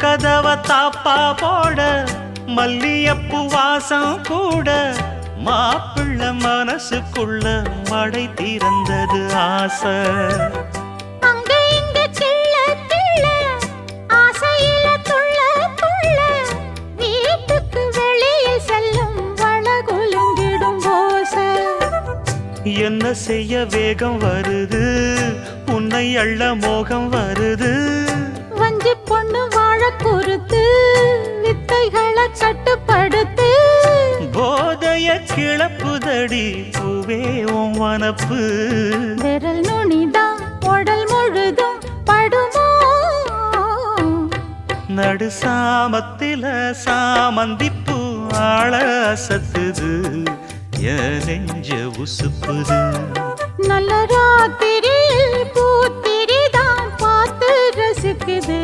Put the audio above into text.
கதவ தாப்பா போட மல்லியப்பு வாசம் கூட மாப்பிள்ள மனசுக்குள்ள மடை திறந்தது ஆசை. அங்க இங்க கிள்ள கிள்ள ஆசையில துள்ள துள்ள வீட்டுக்கு வெளியே செல்லும் வளகுலுங்கிடும் ஓசை. என்ன செய்ய வேகம் வருது உன்னை அள்ள மோகம் வருது. வஞ்சி பொண்ணு வாழ குறுத்து வித்தைகளை கட்டுப்படுத்து. போதைய கிளப்புதடி பூவே உன் வனப்பு. விரல் நுனிதான் உடல் முழுதும் படுமோ. நடு சாமத்தில சாமந்திப்பூ ஆள அசத்துது என் நெஞ்ச உசுப்புது. நல்ல ராத்திரியில் பூத்திரிதான் பார்த்து ரசிக்குது.